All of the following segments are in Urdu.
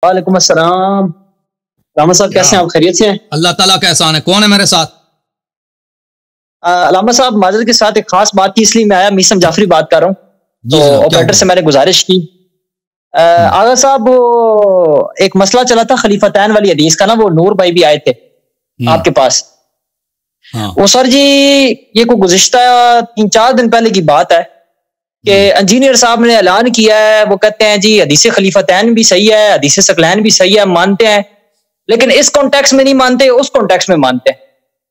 وعلیکم السلام علامہ صاحب، کیسے ہیں آپ؟ خیریت سے ہیں؟ اللہ تعالیٰ کا احسان ہے. کون ہے میرے ساتھ؟ علامہ صاحب معذرت کے ساتھ ایک خاص بات کی، اس لیے میں آیا. میسم جعفری بات کر رہا ہوں. جی تو جناب، کیا آپریٹر سے ہوا؟ میں نے گزارش کی. آغا صاحب وہ ایک مسئلہ چلا تھا خلیفتین والی حدیث کا نا، وہ نور بھائی بھی آئے تھے آپ کے پاس. ہاں وہ سر جی یہ کوئی گزشتہ 3-4 دن پہلے کی بات ہے کہ انجینئر صاحب نے اعلان کیا ہے. وہ کہتے ہیں جی حدیث خلیفتین بھی صحیح ہے، حدیث ثقلین بھی صحیح ہے، مانتے ہیں، لیکن اس کانٹیکس میں نہیں مانتے، اس کانٹیکس میں مانتے ہیں.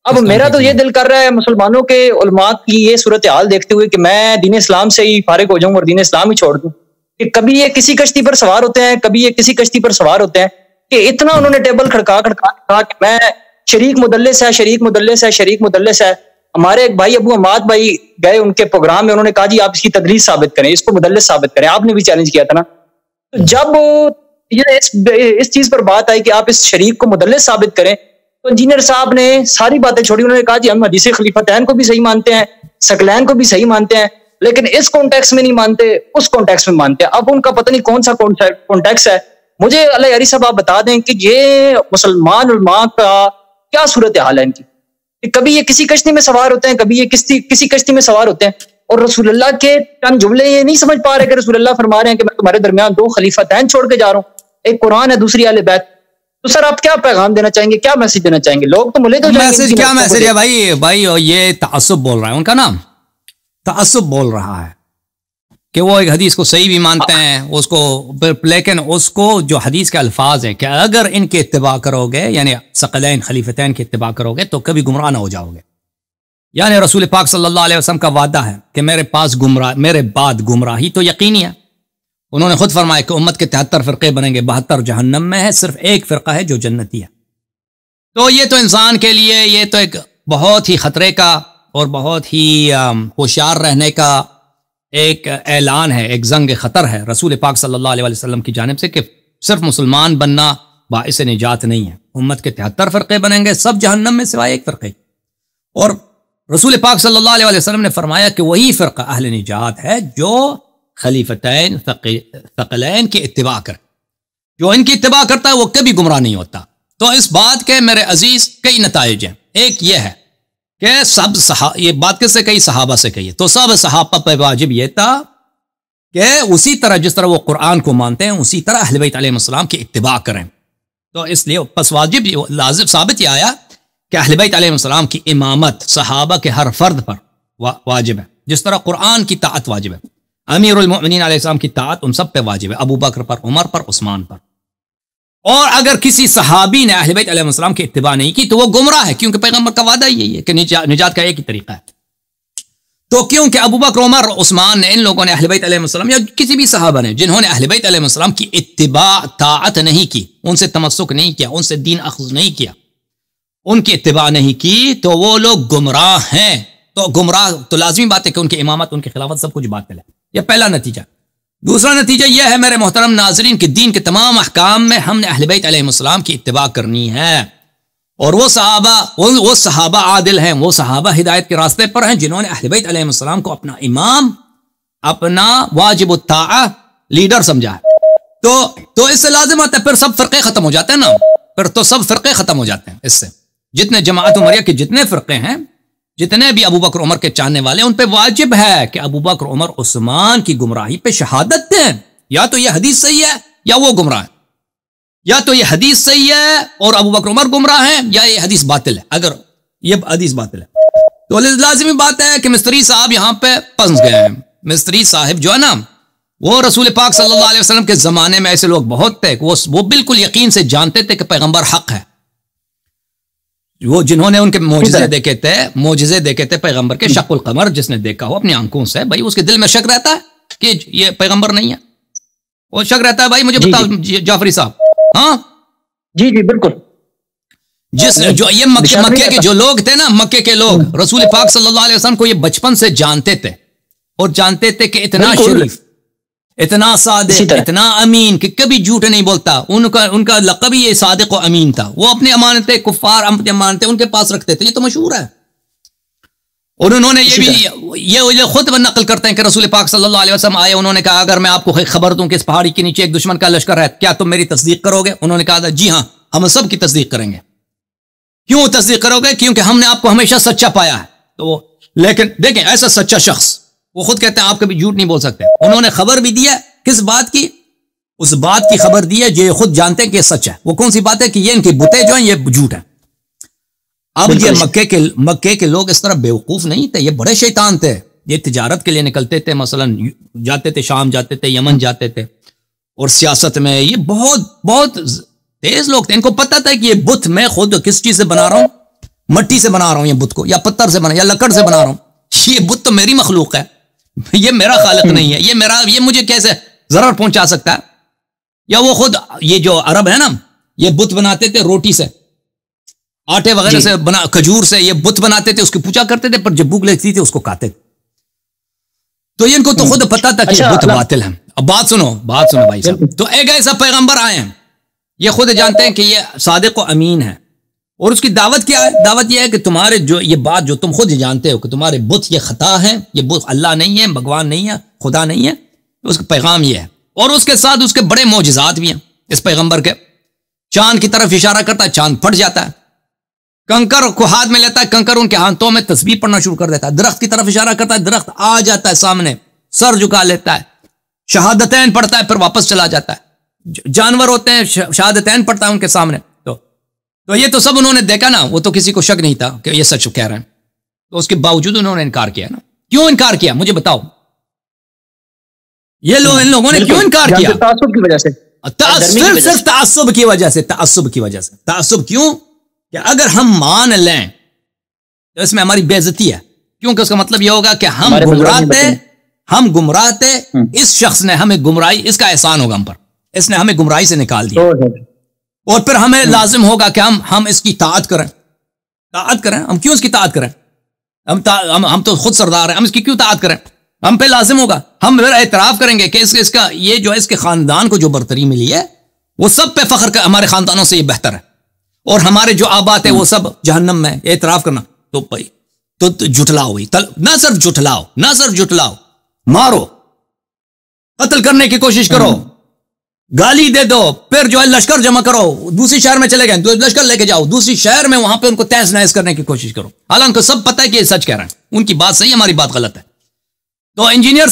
اب اس میرا تو context یہ میں دل کر رہا ہے مسلمانوں کے علماء کی یہ صورتحال دیکھتے ہوئے کہ میں دین اسلام سے ہی فارغ ہو جاؤں اور دین اسلام ہی چھوڑ دوں. کہ کبھی یہ کسی کشتی پر سوار ہوتے ہیں، کبھی یہ کسی کشتی پر سوار ہوتے ہیں، کہ اتنا انہوں نے ٹیبل کھڑکا کھڑکا کہ میں شریک مدلس ہے، شریک مدلس ہے، شریک مدلس ہے. ہمارے ایک بھائی ابو عماد بھائی گئے ان کے پروگرام میں، انہوں نے کہا جی آپ اس کی تدلیس ثابت کریں، اس کو مدلس ثابت کریں. آپ نے بھی چیلنج کیا تھا نا. جب یہ اس چیز پر بات آئی کہ آپ اس شریک کو مدلس ثابت کریں، تو انجینئر صاحب نے ساری باتیں چھوڑی. انہوں نے کہا جی ہم حدیث خلیفتین کو بھی صحیح مانتے ہیں، ثقلین کو بھی صحیح مانتے ہیں، لیکن اس کانٹیکس میں نہیں مانتے، اس کانٹیکس میں مانتے ہیں. اب ان کا پتہ نہیں کون سا کانٹیکس ہے. مجھے اللہ یاری صاحب آپ بتا دیں کہ یہ مسلمان علماء کا کیا صورتحال ہے ان کی، کہ کبھی یہ کسی کشتی میں سوار ہوتے ہیں، کبھی یہ کسی کشتی میں سوار ہوتے ہیں، اور رسول اللہ کے چند جملے یہ نہیں سمجھ پا رہے کہ رسول اللہ فرما رہے ہیں کہ میں تمہارے درمیان 2 خلیفتین چھوڑ کے جا رہا ہوں، ایک قرآن ہے، دوسری اہل بیت. تو سر آپ کیا پیغام دینا چاہیں گے، کیا میسج دینا چاہیں گے؟ لوگ تو ملے تو جائیں گے. میسج کیا میسج ہے بھائی یہ تعصب بول رہا ہے، ان کا نام تعصب بول رہا ہے کہ وہ ایک حدیث کو صحیح بھی مانتے ہیں اس کو، لیکن اس کو جو حدیث کے الفاظ ہیں کہ اگر ان کے اتباع کرو گے، یعنی ثقلین خلیفتین کے اتباع کرو گے تو کبھی گمراہ نہ ہو جاؤ گے. یعنی رسول پاک صلی اللہ علیہ وسلم کا وعدہ ہے کہ میرے بعد گمراہی تو یقینی ہے. انہوں نے خود فرمایا کہ امت کے 73 فرقے بنیں گے، 72 جہنم میں ہے، صرف ایک فرقہ ہے جو جنتی ہے. تو یہ تو انسان کے لیے یہ تو ایک بہت ہی خطرے کا اور بہت ہی ہوشیار رہنے کا ایک اعلان ہے، ایک زنگ خطر ہے رسول پاک صلی اللہ علیہ وسلم کی جانب سے کہ صرف مسلمان بننا باعث نجات نہیں ہے. امت کے 73 فرقے بنیں گے، سب جہنم میں سوائے ایک فرقے. اور رسول پاک صلی اللہ علیہ وسلم نے فرمایا کہ وہی فرقہ اہل نجات ہے جو خلیفتین ثقلین کی اتباع کرے. جو ان کی اتباع کرتا ہے وہ کبھی گمراہ نہیں ہوتا. تو اس بات کے میرے عزیز کئی نتائج ہیں. ایک یہ ہے کہ یہ بات کس سے کہی؟ صحابہ سے کہی. تو سب صحابہ پہ واجب یہ تھا کہ اسی طرح جس طرح وہ قرآن کو مانتے ہیں اسی طرح اہل بیت علیہ السلام کی اتباع کریں. تو اس لیے پس واجب لازم ثابت یہ آیا کہ اہل بیت علیہ السلام کی امامت صحابہ کے ہر فرد پر واجب ہے، جس طرح قرآن کی طاعت واجب ہے. امیر المؤمنین علیہ السلام کی طاعت ان سب پہ واجب ہے، ابو بکر پر، عمر پر، عثمان پر. اور اگر کسی صحابی نے اہل بیت علیہ السلام کی اتباع نہیں کی تو وہ گمراہ ہے، کیونکہ پیغمبر کا وعدہ یہی ہے کہ نجات کا ایک ہی طریقہ ہے. تو کیونکہ ابو بکر، عمر، عثمان نے، ان لوگوں نے اہل بیت علیہ السلام یا کسی بھی صحابہ نے جنہوں نے اہل بیت علیہ السلام کی اتباع طاعت نہیں کی، ان سے تمسک نہیں کیا، ان سے دین اخذ نہیں کیا، ان کی اتباع نہیں کی، تو وہ لوگ گمراہ ہیں. تو گمراہ تو لازمی بات ہے کہ ان کی امامت، ان کی خلافت سب کچھ باطل ہے. یہ پہلا نتیجہ. دوسرا نتیجہ یہ ہے میرے محترم ناظرین کہ دین کے تمام احکام میں ہم نے اہل بیت علیہ السلام کی اتباع کرنی ہے. اور وہ صحابہ عادل ہیں، وہ صحابہ ہدایت کے راستے پر ہیں جنہوں نے اہل بیت علیہ السلام کو اپنا امام، اپنا واجب الطاعہ، لیڈر سمجھا ہے. تو اس سے لازم ہوتا ہے پھر سب فرقے ختم ہو جاتے ہیں نا، پھر تو سب فرقے ختم ہو جاتے ہیں. اس سے جتنے جماعت عمریہ کے جتنے فرقے ہیں، جتنے بھی ابو بکر عمر کے چاہنے والے، ان پہ واجب ہے کہ ابو بکر عمر عثمان کی گمراہی پہ شہادت دیں. یا تو یہ حدیث صحیح ہے یا وہ گمراہ ہے، یا تو یہ حدیث صحیح ہے اور ابو بکر عمر گمراہ ہیں، یا یہ حدیث باطل ہے. اگر یہ حدیث باطل ہے تو لازمی بات ہے کہ مستری صاحب یہاں پہ پھنس گئے ہیں. مستری صاحب جو ہے نا، وہ رسول پاک صلی اللہ علیہ وسلم کے زمانے میں ایسے لوگ بہت تھے کہ وہ بالکل یقین سے جانتے تھے کہ پیغمبر حق ہے. وہ جنہوں نے ان کے معجزے دیکھے تھے پیغمبر کے، شق القمر جس نے دیکھا ہو اپنی آنکھوں سے، بھائی اس کے دل میں شک رہتا ہے کہ یہ پیغمبر نہیں ہے. وہ شک رہتا ہے. بھائی مجھے بتاؤ جعفری صاحب. ہاں جی بالکل. جو یہ مکے کے جو لوگ تھے نا، مکے کے لوگ رسول پاک صلی اللہ علیہ وسلم کو یہ بچپن سے جانتے تھے، اور جانتے تھے کہ اتنا شریف، اتنا صادق، اتنا امین کہ کبھی جھوٹ نہیں بولتا. ان کا لقب ہی یہ صادق و امین تھا. وہ اپنی امانتیں، کفار اپنی امانتیں ان کے پاس رکھتے تھے، یہ تو مشہور ہے. اور انہوں نے یہ خود نقل کرتے ہیں کہ رسول پاک صلی اللہ علیہ وسلم آئے, انہوں نے کہا اگر میں آپ کو خبر دوں کہ اس پہاڑی کے نیچے ایک دشمن کا لشکر ہے, کیا تم میری تصدیق کرو گے؟ انہوں نے کہا جی ہاں, ہم سب کی تصدیق کریں گے. کیوں تصدیق کرو گے؟ کیونکہ ہم نے آپ کو ہمیشہ سچا پایا ہے. تو لیکن دیکھیں ایسا سچا شخص, وہ خود کہتے ہیں آپ کبھی جھوٹ نہیں بول سکتے. انہوں نے خبر بھی دی ہے کس بات کی؟ اس بات کی خبر دی ہے جو یہ خود جانتے ہیں کہ یہ سچ ہے. وہ کون سی بات ہے؟ کہ یہ ان کی بتیں جو ہیں یہ جھوٹ ہے. اب یہ مکے کے لوگ اس طرح بیوقوف نہیں تھے, یہ بڑے شیطان تھے. یہ تجارت کے لیے نکلتے تھے, مثلا جاتے تھے شام جاتے تھے, یمن جاتے تھے, اور سیاست میں یہ بہت تیز لوگ تھے. ان کو پتا تھا کہ یہ بت میں خود کس چیز سے بنا رہا ہوں, مٹی سے بنا رہا ہوں یہ بت کو, یا پتھر سے بنا, یا لکڑ سے بنا رہا ہوں. یہ بت تو میری مخلوق ہے, یہ میرا خالق نہیں ہے, یہ مجھے کیسے ضرر پہنچا سکتا ہے. یا وہ خود یہ جو عرب ہے نا, یہ بت بناتے تھے روٹی سے, آٹے وغیرہ سے بنا, کھجور سے یہ بت بناتے تھے, اس کی پوجا کرتے تھے, پر جب بھوک لگتی تھی اس کو کھاتے تھے. تو ان کو تو خود پتا تھا کہ بت باطل ہے. اب بات سنو بھائی صاحب. تو ایک ایسا پیغمبر آئے ہیں, یہ خود جانتے ہیں کہ یہ صادق و امین ہے, اور اس کی دعوت کیا ہے؟ دعوت یہ ہے کہ تمہارے جو یہ بات جو تم خود جانتے ہو کہ تمہارے بت یہ خطا ہے, یہ بت اللہ نہیں ہے, بھگوان نہیں ہے, خدا نہیں ہے, اس کا پیغام یہ ہے. اور اس کے ساتھ اس کے بڑے معجزات بھی ہیں اس پیغمبر کے. چاند کی طرف اشارہ کرتا ہے, چاند پھٹ جاتا ہے. کنکر کو ہاتھ میں لیتا ہے, کنکر ان کے ہاتھوں میں تسبیح پڑھنا شروع کر دیتا ہے. درخت کی طرف اشارہ کرتا ہے, درخت آ جاتا ہے سامنے, سر جھکا لیتا ہے, شہادتین پڑھتا ہے, پھر واپس چلا جاتا ہے. جانور ہوتے ہیں, شہادتین پڑھتا ہے ان کے سامنے. تو یہ تو سب انہوں نے دیکھا نا, وہ تو کسی کو شک نہیں تھا کہ یہ سچ کہہ رہے ہیں. تو اس کے باوجود انہوں نے انکار کیا نا. کیوں انکار کیا مجھے بتاؤ؟ یہ لوگ ان لوگوں نے کیوں انکار کیا؟ تعصب کی وجہ سے. صرف تعصب کی وجہ سے. تعصب کیوں؟ کہ اگر ہم مان لیں تو اس میں ہماری بے عزتی ہے, کیونکہ اس کا مطلب یہ ہوگا کہ ہم گمراہ تھے, اس شخص نے ہمیں گمراہی, اس کا احسان ہوگا ہم پر, اس نے ہمیں گمراہی سے نکال دیا, اور پھر ہمیں لازم ہوگا کہ ہم اس کی اطاعت کریں. ہم کیوں اس کی اطاعت کریں؟ ہم تو خود سردار ہیں, ہم اس کی کیوں اطاعت کریں؟ ہم پہ لازم ہوگا, ہم پھر اعتراف کریں گے کہ اس کا یہ جو اس کے خاندان کو جو برتری ملی ہے وہ سب پہ فخر کر, ہمارے خاندانوں سے یہ بہتر ہے, اور ہمارے جو آباد ہے وہ سب جہنم میں, اعتراف کرنا. تو بھائی تو جھٹلاؤ, نہ صرف جھٹلاؤ, مارو, قتل کرنے کی کوشش کرو, گالی دے دو, پھر جو ہے لشکر جمع کرو, دوسری شہر میں چلے گئے لشکر لے کے جاؤ دوسری شہر میں, وہاں پہ ان کو تہس نہس کرنے کی کوشش کرو, حالانکہ سب پتہ ہے کہ یہ سچ کہہ رہے ہیں, ان کی بات صحیح, ہماری بات غلط ہے. تو انجینئر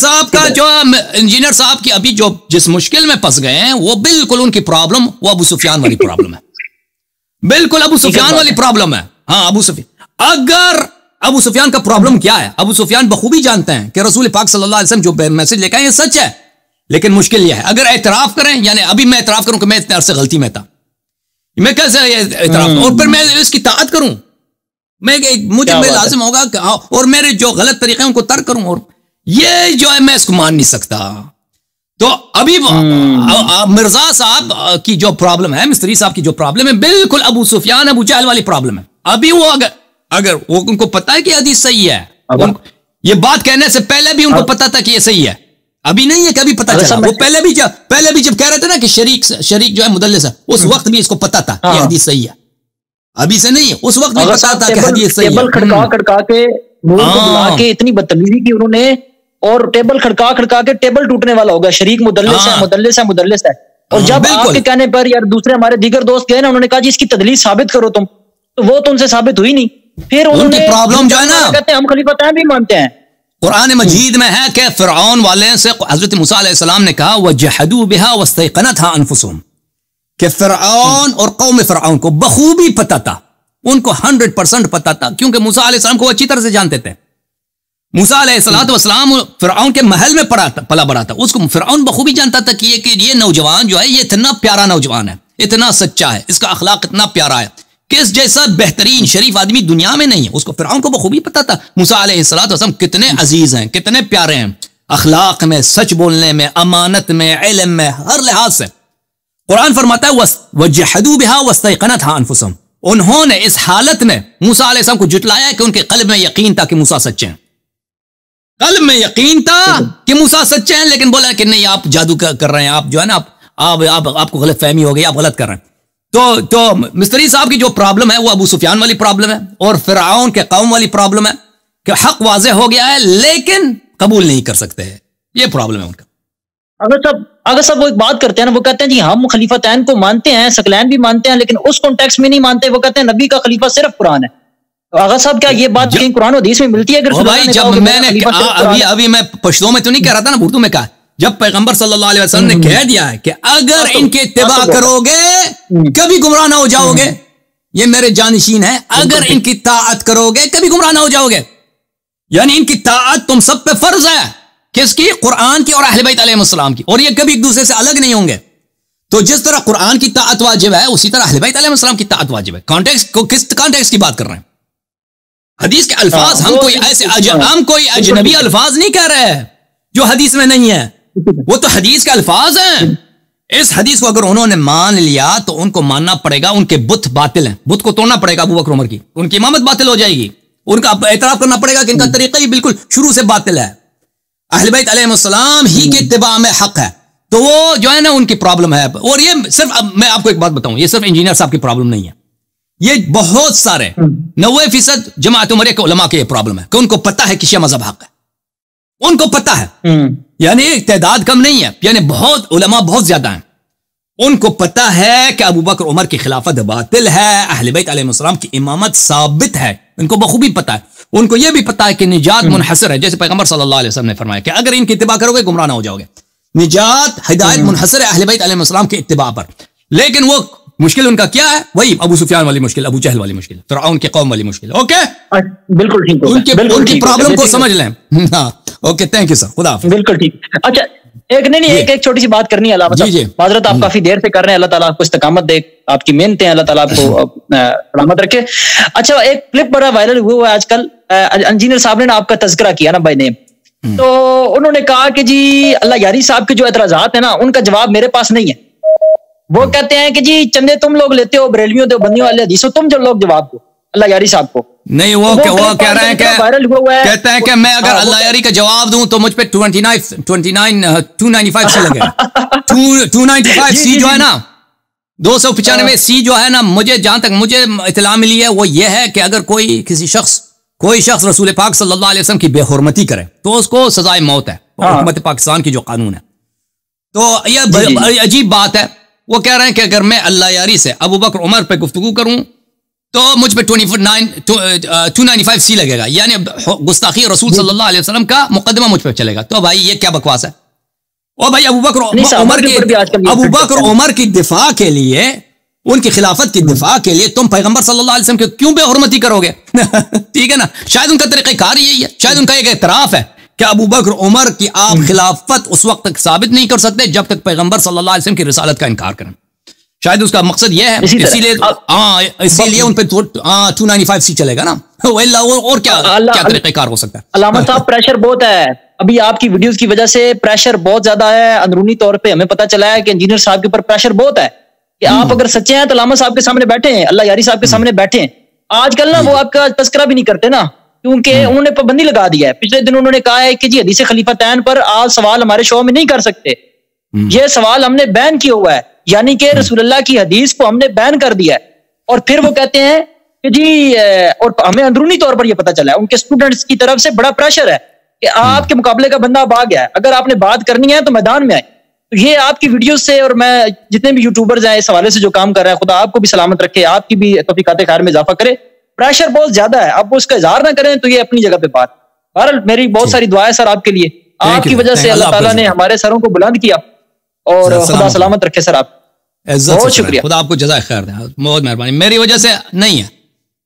صاحب کی ابھی جو جس مشکل میں پھنس گئے ہیں, وہ بالکل ان کی پرابلم وہ ابو سفیان والی پرابلم ہے, بالکل ابو سفیان والی پرابلم ہے. ہاں اگر ابو سفیان کا پرابلم کیا ہے؟ ابو سفیان بخوبی جانتے ہیں کہ رسول پاک صلی اللہ علیہ وسلم جو میسج لے کے آئے یہ سچ ہے, لیکن مشکل یہ ہے اگر اعتراف کریں, یعنی ابھی میں اعتراف کروں کہ میں اتنے عرصے غلطی میں تھا, میں کیسے اعتراف, اور پھر میں اس کی اطاعت کروں, مجھے لازم ہوگا کہ اور میرے جو غلط طریقے ہیں ان کو ترک کروں, اور یہ جو ہے میں اس کو مان نہیں سکتا. تو ابھی مرزا صاحب کی جو پرابلم ہے, مستری صاحب کی جو پرابلم ہے, بالکل ابو سفیان ابو جہل والی پرابلم ہے. ابھی وہ اگر وہ ان کو پتا ہے کہ حدیث صحیح ہے, یہ بات کہنے سے پہلے بھی ان کو پتا تھا کہ یہ صحیح ہے, ابھی نہیں ہے کہ ابھی پتا چلا, وہ پہلے بھی جب کہہ رہے تھے نا کہ شریک جو ہے مدلس ہے, اس وقت بھی اس کو پتا تھا کہ حدیث صحیح ہے, ابھی سے نہیں ہے, اس وقت بھی پتا تھا کہ حدیث صحیح ہے. کھڑکا کے بلا کے اتنی بدتمیزی کی انہوں نے, اور ٹیبل کھڑکا کے ٹیبل ٹوٹنے والا ہوگا, شریک مدلس ہے. اور جب آپ کے کہنے پر یا دوسرے ہمارے دیگر دوست گئے نا, انہوں نے کہا جی اس کی تدلیس ثابت کرو تم, تو وہ تو ان سے ثابت ہوئی نہیں. پھر انہوں نے پرابلم جو ہے نا, کہتے ہیں ہم خلیفہ بھی مانتے ہیں. قرآن مجید میں ہے کہ فرعون والے سے حضرت موسیٰ علیہ السلام نے کہا وَجَحَدُوا بِهَا وَاسْتَيْقَنَتْهَا أَنفُسُهُمْ, کہ فرعون اور قوم فرعون کو بخوبی پتا تھا, ان کو 100% پتا تھا, کیونکہ موسیٰ علیہ السلام کو وہ اچھی طرح سے جانتے تھے. موسیٰ علیہ السلام فرعون کے محل میں پلا بڑا تھا, اس کو فرعون بخوبی جانتا تھا کہ یہ نوجوان جو ہے یہ اتنا پیارا نوجوان ہے, اتنا سچا ہے, اس کا اخلاق اتنا پیارا ہے کہ اس جیسا بہترین شریف آدمی دنیا میں نہیں ہے. اس کو فرعون کو بخوبی پتا تھا موسیٰ علیہ السلام کتنے عزیز ہیں, کتنے پیارے ہیں, اخلاق میں, سچ بولنے میں, امانت میں, علم میں, ہر لحاظ سے. قرآن فرماتا ہے وَجَحَدُوا بِهَا وَاسْتَيْقَنَتْهَا أَنفُسُهُمْ, انہوں نے اس حالت میں موسیٰ علیہ السلام کو جھٹلایا کہ ان کے قلب میں یقین تھا کہ موسیٰ سچے ہیں, قلب میں یقین تھا کہ موسیٰ سچے ہیں, لیکن بولا کہ نہیں آپ جادو کر رہے ہیں, آپ جو ہے نا آپ کو غلط فہمی ہو گئی, آپ غلط کر رہے ہیں. تو مستری صاحب کی جو پرابلم ہے وہ ابو سفیان والی پرابلم ہے, اور فرعون کے قوم والی پرابلم ہے. کہ حق واضح ہو گیا ہے لیکن قبول نہیں کر سکتے ہیں. یہ پرابلم ہے ان کا. اگر سب وہ ایک بات کرتے ہیں نا, وہ کہتے ہیں جی ہم خلیفتین کو مانتے ہیں, ثقلین بھی مانتے ہیں, لیکن اس کانٹیکسٹ میں نہیں مانتے. وہ کہتے ہیں نبی کا خلیفہ صرف قرآن ہے. آغا صاحب کیا یہ بات کہیں قرآن و حدیث میں ملتی ہے؟ بھائی جب میں نے ابھی میں پشتو میں تو نہیں کہہ رہا تھا نا, اردو میں کہا, جب پیغمبر صلی اللہ علیہ وسلم نے کہہ دیا ہے کہ اگر ان کے اتباع کرو گے کبھی گمراہ نہ ہو جاؤ گے, یہ میرے جانشین ہے, اگر ان کی طاعت کرو گے کبھی گمراہ نہ ہو جاؤ گے. یعنی ان کی طاعت تم سب پہ فرض ہے. کس کی؟ قرآن کی اور اہل بیت علیہ السلام کی, اور یہ کبھی ایک دوسرے سے الگ نہیں ہوں گے. تو جس طرح قرآن کی طاعت واجب ہے اسی طرح اہل بیت علیہ السلام کی طاعت واجب ہے. کانٹیکسٹ کو کس کانٹیکسٹ کی بات کر رہے ہیں؟ حدیث کے الفاظ. ہم کوئی ایسے ہم کوئی اجنبی الفاظ نہیں کہہ رہے ہیں جو حدیث میں نہیں ہے, وہ تو حدیث کے الفاظ ہیں. اس حدیث کو اگر انہوں نے مان لیا تو ان کو ماننا پڑے گا ان کے بت باطل ہیں, بت کو توڑنا پڑے گا ابو بکر عمر کی, ان کی امامت باطل ہو جائے گی. ان کا اعتراف کرنا پڑے گا کہ ان کا طریقہ ہی بالکل شروع سے باطل ہے. اہل بیت علیہ السلام ہی کے اتباع میں حق ہے. تو وہ جو ہے نا ان کی پرابلم ہے. اور یہ صرف میں آپ کو ایک بات بتاؤں, یہ صرف انجینئر صاحب کی پرابلم نہیں ہے, یہ بہت سارے 90% جماعت عمریہ کے علماء کے یہ پرابلم ہے کہ ان کو پتا ہے کہ شیعہ مذہب حق ہے. ان کو پتا ہے, یعنی تعداد کم نہیں ہے, یعنی بہت علماء بہت زیادہ ہیں. ان کو پتا ہے کہ ابو بکر عمر کی خلافت باطل ہے, اہل بیت علیہ السلام کی امامت ثابت ہے. ان کو بخوبی پتا ہے. ان کو یہ بھی پتا ہے کہ نجات منحصر ہے, جیسے پیغمبر صلی اللہ علیہ وسلم نے فرمایا کہ اگر ان کی اتباع کرو گے گمراہ نہ ہو جاؤ گے. نجات ہدایت منحصر ہے اہل بیت علیہ السلام کے اتباع پر. لیکن وہ مشکل ان کا کیا ہے؟ وہی ابو سفیان والی مشکل, ابو جہل والی مشکل, فرعون کی قوم والی مشکل. اوکے, بالکل ٹھیک, ان کی پرابلم کو سمجھ لیں. ہاں اوکے, تھینک یو سر, خدا حافظ. بالکل ٹھیک. اچھا ایک نہیں ایک چھوٹی سی بات کرنی ہے علامہ صاحب. معذرت آپ کافی دیر سے کر رہے ہیں, اللہ تعالیٰ آپ کو استقامت دے, آپ کی محنتیں اللہ تعالیٰ آپ کو سلامت رکھے. اچھا ایک کلپ بڑا وائرل ہوا ہے آج کل, انجینئر صاحب نے آپ کا تذکرہ کیا نا بائی نیم, تو انہوں نے کہا کہ جی اللہ یاری صاحب کے جو اعتراضات ہیں نا ان کا جواب میرے پاس نہیں ہے. وہ کہتے ہیں کہ جی چندے تم لوگ لیتے ہو, بریلویوں دو بندیوں والے حدیثوں, تم جو لوگ جواب دو اللہ یاری صاحب کو. نہیں وہ کہہ رہے ہیں کہ کہتے ہیں کہ میں اگر اللہ یاری کا جواب دوں تو مجھ پہ 295 سی لگے. 295 سی جو ہے نا, 295 سی جو ہے نا, مجھے جہاں تک مجھے اطلاع ملی ہے وہ یہ ہے کہ اگر کوئی شخص رسول پاک صلی اللہ علیہ وسلم کی بے حرمتی کرے تو اس کو سزائے موت ہے, حکومت پاکستان کی جو قانون ہے. تو یہ عجیب بات ہے. وہ کہہ رہے ہیں کہ اگر میں اللہ یاری سے ابو بکر عمر پہ گفتگو کروں تو مجھ پہ 295 سی لگے گا, یعنی گستاخی رسول صلی اللہ علیہ وسلم کا مقدمہ مجھ پہ چلے گا. تو بھائی یہ کیا بکواس ہے؟ او بھائی ابو بکر عمر کی دفاع کے لیے, ان کی خلافت کی دفاع کے لیے تم پیغمبر صلی اللہ علیہ وسلم کے کیوں بے حرمتی کرو گے؟ ٹھیک ہے نا, شاید ان کا طریقہ کار یہی ہے, شاید ان کا ایک اعتراف ہے کہ ابو بکر عمر کی آپ خلافت اس وقت تک ثابت نہیں کر سکتے جب تک پیغمبر صلی اللہ علیہ وسلم کی رسالت کا انکار کریں. شاید اس کا مقصد یہ ہے, اسی لیے ان پہ 295 سی چلے گا نا. اور کیا طریقہ کار ہو سکتا ہے؟ علامہ صاحب پریشر بہت ہے ابھی آپ کی ویڈیوز کی وجہ سے, پریشر بہت زیادہ ہے. اندرونی طور پہ ہمیں پتا چلا ہے کہ انجینئر صاحب کے اوپر پریشر بہت ہے کہ آپ اگر سچے ہیں تو علامہ صاحب کے سامنے بیٹھے ہیں, اللہ یاری صاحب کے سامنے بیٹھے ہیں. آج کل نا وہ آپ کا تذکرہ بھی نہیں کرتے نا, کیونکہ انہوں نے پابندی لگا دی ہے. پچھلے دن انہوں نے کہا ہے کہ جی حدیث خلیفتین پر آپ سوال ہمارے شو میں نہیں کر سکتے, یہ سوال ہم نے بین کیا ہوا ہے, یعنی کہ رسول اللہ کی حدیث کو ہم نے بین کر دیا ہے. اور پھر وہ کہتے ہیں کہ جی, اور ہمیں اندرونی طور پر یہ پتا چلا ہے ان کے اسٹوڈنٹس کی طرف سے بڑا پریشر ہے کہ آپ کے مقابلے کا بندہ اب آ گیا ہے, اگر آپ نے بات کرنی ہے تو میدان میں آئے. تو یہ آپ کی ویڈیوز سے, اور میں جتنے بھی یوٹیوبرز ہیں اس حوالے سے جو کام کر رہے ہیں, خدا آپ کو بھی سلامت رکھے, آپ کی بھی توفیقات خیر میں اضافہ کرے. پریشر بہت زیادہ ہے, آپ اس کا اظہار نہ کریں تو یہ اپنی جگہ پہ بات. بہرحال میری بہت ساری دعائیں سر آپ کے لیے, آپ کی وجہ سے اللہ تعالیٰ نے ہمارے سروں کو بلند کیا, اور خدا سلامت رکھے سر. آپ بہت شکریہ, خدا آپ کو جزائے خیر دے, بہت مہربانی. میری وجہ سے نہیں ہے,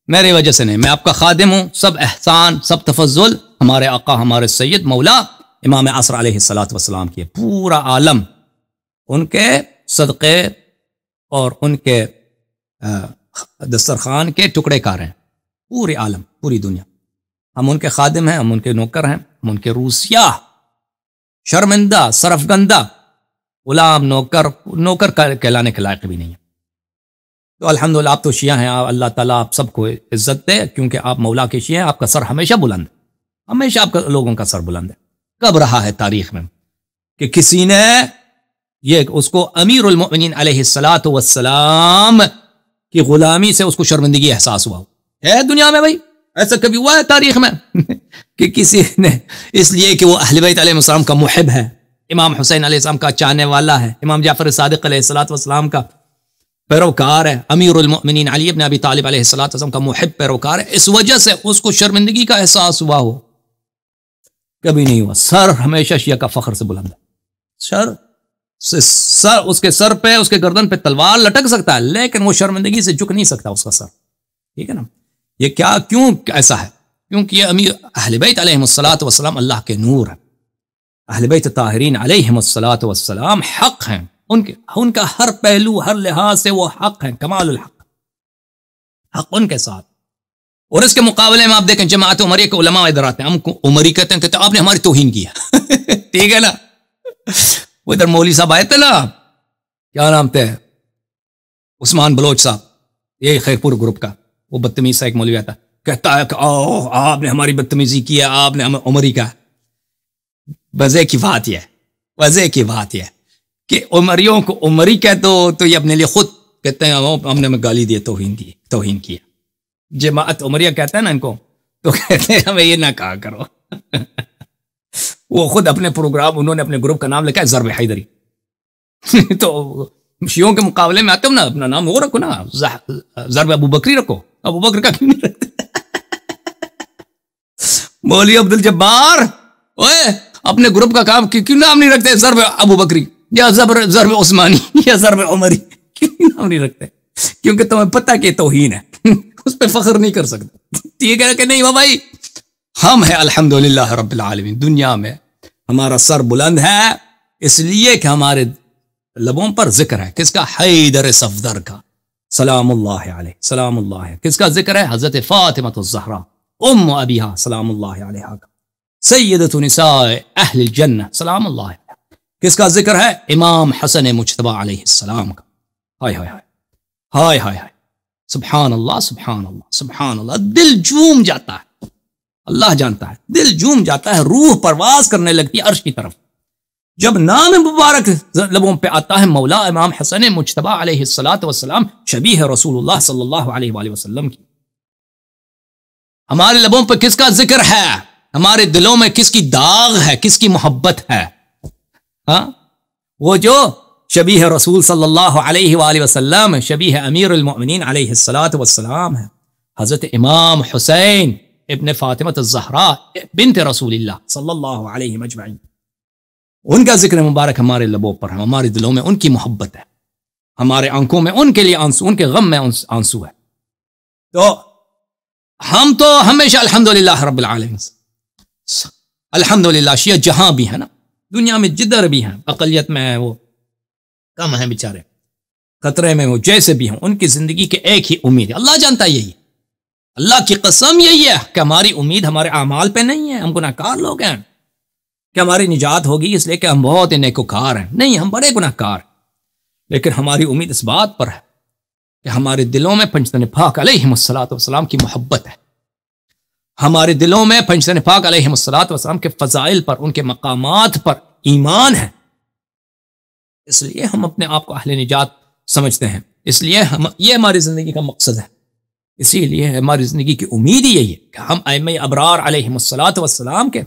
میری وجہ سے نہیں, میں آپ کا خادم ہوں. سب احسان, سب تفضل ہمارے آقا ہمارے سید مولا امام عصر علیہ الصلوۃ والسلام کی. پورا عالم ان کے صدقے اور ان کے دسترخوان کے ٹکڑے کار ہیں, پورے عالم, پوری دنیا. ہم ان کے خادم ہیں, ہم ان کے نوکر ہیں, ہم ان کے روسیا, شرمندہ, سرفگندہ, غلام, نوکر کہلانے کے لائق بھی نہیں ہے. تو الحمدللہ آپ تو شیعہ ہیں, اللہ تعالیٰ آپ سب کو عزت دے, کیونکہ آپ مولا کے شیعہ ہیں. آپ کا سر ہمیشہ بلند, ہمیشہ آپ کا لوگوں کا سر بلند ہے. کب رہا ہے تاریخ میں کہ کسی نے یہ اس کو امیر المؤمنین علیہ الصلوۃ والسلام کی غلامی سے اس کو شرمندگی احساس ہوا ہے دنیا میں؟ بھائی ایسا کبھی ہوا ہے تاریخ میں؟ کہ کسی نے اس لیے کہ وہ اہل بیت علیہ السلام کا محب ہے، امام حسین علیہ السلام کا چاہنے والا ہے، امام جعفر صادق علیہ السلام کا پیروکار ہے، امیر المؤمنین علی ابن ابی طالب علیہ السلام کا محب پیروکار ہے، اس وجہ سے اس کو شرمندگی کا احساس ہوا ہو؟ کبھی نہیں ہوا. سر ہمیشہ شیعہ کا فخر سے بلند ہے. سر اس کے سر پہ، اس کے گردن پہ تلوار لٹک سکتا ہے، لیکن وہ شرمندگی سے جھک نہیں سکتا اس کا سر. ٹھیک ہے نا؟ یہ کیوں ایسا ہے؟ کیونکہ یہ امیر اہل بیت علیہم الصلوۃ والسلام اللہ کے نور ہے. اہل بیت طاہرین علیہم الصلوۃ والسلام حق ہیں، ان کا ہر پہلو، ہر لحاظ سے وہ حق ہیں، کمال الحق، حق ان کے ساتھ. اور اس کے مقابلے میں آپ دیکھیں جماعت عمریہ کے علماء ادھر آتے ہیں، ہم کو عمری کہتے ہیں، آپ نے ہماری توہین کیا. ٹھیک ہے نا؟ وہ ادھر مولوی صاحب آئے تھے نا، کیا نام تھے، عثمان بلوچ صاحب، یہ خیرپور گروپ کا، وہ بدتمیز سا ایک مولوی آتا کہتا ہے کہ آپ نے ہماری بدتمیزی کی ہے، آپ نے ہمیں عمری کا. وجہ کی بات یہ کہ عمریوں کو عمری کہہ دو تو یہ اپنے لیے خود کہتے ہیں ہم نے ہمیں گالی دی، توہین کیا. جماعت عمریہ کہتا ہے نا ان کو، تو کہتے ہیں ہمیں یہ نہ کہا کرو. وہ خود اپنے پروگرام، انہوں نے اپنے گروپ کا نام لکھا ہے ضرب حیدری. تو شیعوں کے مقابلے میں آتے ہو نا، اپنا نام وہ رکھو نا، ضرب ابو بکری رکھو. ابو بکر کا کیوں نہیں رکھتے؟ مولوی عبد الجبار اوے اپنے گروپ کا کام کیوں نام نہیں رکھتے ضرب ابو بکری یا ضرب عثمانی یا ضرب عمری؟ کیوں نام نہیں رکھتے؟ کیونکہ تمہیں پتہ کہ توہین ہے، اس پہ فخر نہیں کر سکتے. ٹھیک ہے کہ نہیں؟ وہ بھائی ہم ہیں الحمدللہ رب العالمین، دنیا میں ہمارا سر بلند ہے اس لیے کہ ہمارے لبوں پر ذکر ہے کس کا؟ حیدر صفدر کا سلام اللہ علیہ، سلام اللہ علیہ. کس کا ذکر ہے؟ حضرت فاطمہ الزہرا ام ابیہا سلام اللہ علیہا کا، سیدۃ نساء اہل الجنہ سلام اللہ علیہ. کس کا ذکر ہے؟ امام حسن مجتبی علیہ السلام کا. ہائے ہائے ہائے ہائے ہائے ہائے، سبحان اللہ سبحان اللہ سبحان اللہ. دل جھوم جاتا ہے، اللہ جانتا ہے، دل جھوم جاتا ہے، روح پرواز کرنے لگتی ہے عرش کی طرف جب نام مبارک لبوں پہ آتا ہے مولا امام حسن مجتبی علیہ السلام، شبیہ رسول اللہ صلی اللہ علیہ وآلہ وسلم کی. ہمارے لبوں پہ کس کا ذکر ہے؟ ہمارے دلوں میں کس کی داغ ہے، کس کی محبت ہے؟ ہاں، وہ جو شبیہ رسول صلی اللہ علیہ وآلہ وسلم، شبیہ امیر المؤمنین علیہ السلام ہے، حضرت امام حسین ابن فاطمہ الزہرا بنت رسول اللہ صلی اللہ علیہ مجمعین. ان کا ذکر مبارک ہمارے لبوں پر ہے، ہمارے دلوں میں ان کی محبت ہے، ہمارے آنکھوں میں ان کے لیے آنسو، ان کے غم میں آنسو ہے. تو ہم تو ہمیشہ الحمدللہ رب العالمین، الحمدللہ. شیعہ جہاں بھی ہے نا، دنیا میں جدھر بھی ہیں، اقلیت میں ہیں، وہ کم ہیں بیچارے، خطرے میں وہ جیسے بھی ہوں، ان کی زندگی کے ایک ہی امید ہے، اللہ جانتا ہے یہی، اللہ کی قسم یہی ہے کہ ہماری امید ہمارے اعمال پہ نہیں ہے، ہم گناہ کار لوگ ہیں کہ ہماری نجات ہوگی اس لیے کہ ہم بہت نیکوکار ہیں. نہیں، ہم بڑے گناہ کار ہیں، لیکن ہماری امید اس بات پر ہے کہ ہمارے دلوں میں پنجتن پاک علیہ السلام کی محبت ہے، ہمارے دلوں میں پنجتن پاک علیہ السلام کے فضائل پر، ان کے مقامات پر ایمان ہے. اس لیے ہم اپنے آپ کو اہل نجات سمجھتے ہیں، اس لیے یہ ہماری زندگی کا مقصد ہے، اسی لیے ہماری زندگی کی امید ہی یہی ہے کہ ہم ائمہ ابرار علیہ السلام کے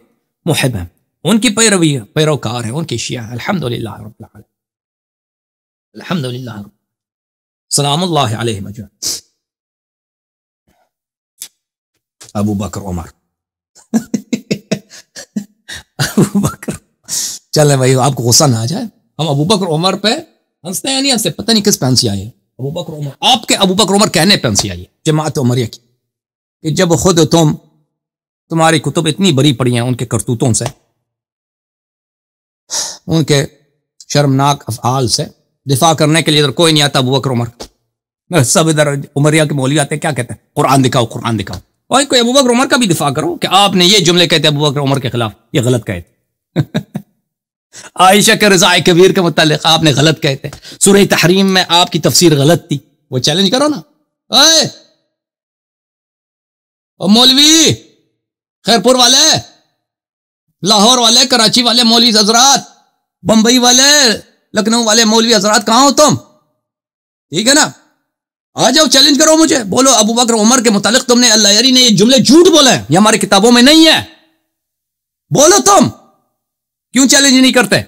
محب ہیں، ان کی پیروکار ہیں، ان کی شیعہ ہیں. الحمدللہ رب العالمین، الحمدللہ سلام اللہ علیہ مجمعین. ابو بکر عمر ابو بکر، چلیں بھائی آپ کو غصہ نہ آ جائے، ہم ابو بکر عمر پہ ہنستے ہیں نہیں ہنستے، پتہ نہیں کس پہ ہنسی آئی ہے. ابو بکر عمر، آپ کے ابو بکر عمر کہنے پہ ہنسی آئی ہے جماعت عمریہ کی، کہ جب خود تمہاری کتب اتنی بری پڑی ہیں ان کے کرتوتوں سے، ان کے شرمناک افعال سے، دفاع کرنے کے لیے ادھر کوئی نہیں آتا ابو بکر عمر. سب ادھر عمریہ کے مولوی آتے ہیں، کیا کہتے ہیں؟ قرآن دکھاؤ قرآن دکھاؤ. اور کوئی ابو بکر عمر کا بھی دفاع کرو کہ آپ نے یہ جملے کہتے ابو بکر عمر کے خلاف، یہ غلط کہتے. عائشہ کے رضاء کبیر کے متعلق آپ نے غلط کہتے، سورہ تحریم میں آپ کی تفسیر غلط تھی، وہ چیلنج کرو نا. اے مولوی خیرپور والے، لاہور والے، کراچی والے مولوی حضرات، بمبئی والے، لکھنؤ والے مولوی حضرات، کہاں ہو تم؟ ٹھیک ہے نا، آ جاؤ چیلنج کرو مجھے، بولو ابو بکر عمر کے متعلق تم نے، اللہ یاری نے یہ جملے جھوٹ بولے ہیں، یہ ہماری کتابوں میں نہیں ہے. بولو تم کیوں چیلنج نہیں کرتے؟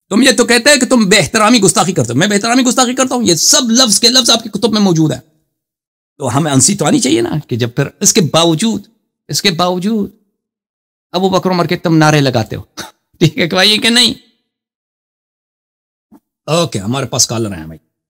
تم یہ تو کہتے ہیں کہ تم بے احترامی گستاخی کرتے ہو. میں بے احترامی گستاخی کرتا ہوں؟ یہ سب لفظ کے لفظ آپ کی کتب میں موجود ہے. تو ہمیں انسی تو آنی چاہیے نا کہ جب پھر اس کے باوجود ابو بکر عمر کے تم نعرے لگاتے ہو. ٹھیک ہے کہ بھائی کہ نہیں؟ اوکے ہمارے پاس کالر ہیں بھائی.